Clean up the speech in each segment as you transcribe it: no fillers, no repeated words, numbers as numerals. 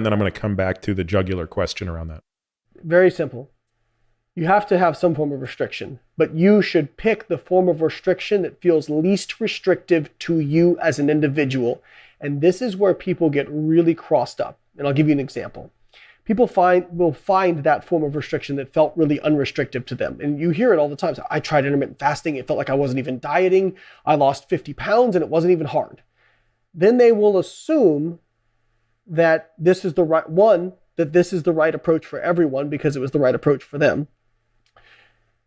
And then I'm going to come back to the jugular question around that. Very simple. You have to have some form of restriction, but you should pick the form of restriction that feels least restrictive to you as an individual. And this is where people get really crossed up. And I'll give you an example. People will find that form of restriction that felt really unrestrictive to them. And you hear it all the time. So I tried intermittent fasting. It felt like I wasn't even dieting. I lost 50 pounds and it wasn't even hard. Then they will assume that this is the right approach for everyone because it was the right approach for them.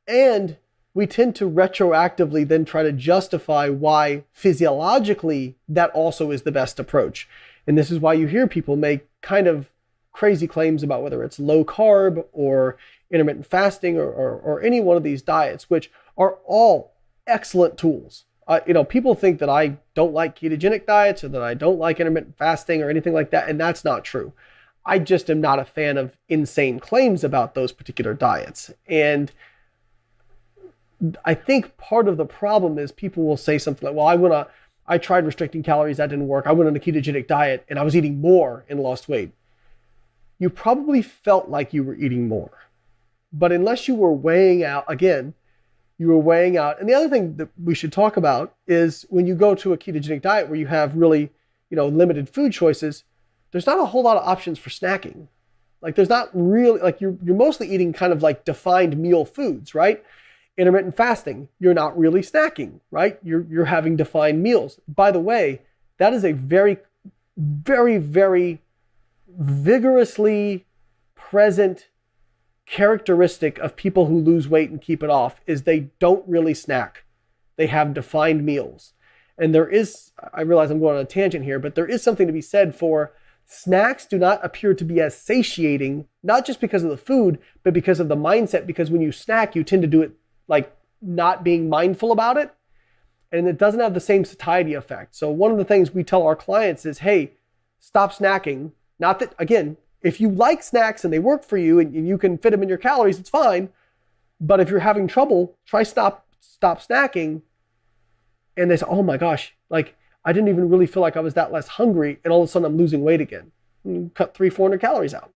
And we tend to retroactively then try to justify why physiologically that also is the best approach. And this is why you hear people make kind of crazy claims about whether it's low carb or intermittent fasting or any one of these diets, which are all excellent tools. People think that I don't like ketogenic diets or that I don't like intermittent fasting or anything like that, and that's not true. I just am not a fan of insane claims about those particular diets. And I think part of the problem is people will say something like, well, I tried restricting calories, that didn't work. I went on a ketogenic diet and I was eating more and lost weight. You probably felt like you were eating more. But unless you were weighing out, again, you were weighing out. And the other thing that we should talk about is when you go to a ketogenic diet where you have really, limited food choices, there's not a whole lot of options for snacking. Like there's not really, like you're mostly eating kind of like defined meal foods, right? Intermittent fasting, you're not really snacking, right? You're having defined meals. By the way, that is a very, very, very vigorously present characteristic of people who lose weight and keep it off is they don't really snack. They have defined meals. And I realize I'm going on a tangent here, but there is something to be said for snacks do not appear to be as satiating, not just because of the food, but because of the mindset. Because when you snack, you tend to do it like not being mindful about it. And it doesn't have the same satiety effect. So one of the things we tell our clients is, hey, stop snacking. Not that, again, if you like snacks and they work for you and you can fit them in your calories, it's fine. But if you're having trouble, try stop snacking. And they say, oh my gosh, like I didn't even really feel like I was that less hungry. And all of a sudden I'm losing weight again. Cut 300-400 calories out.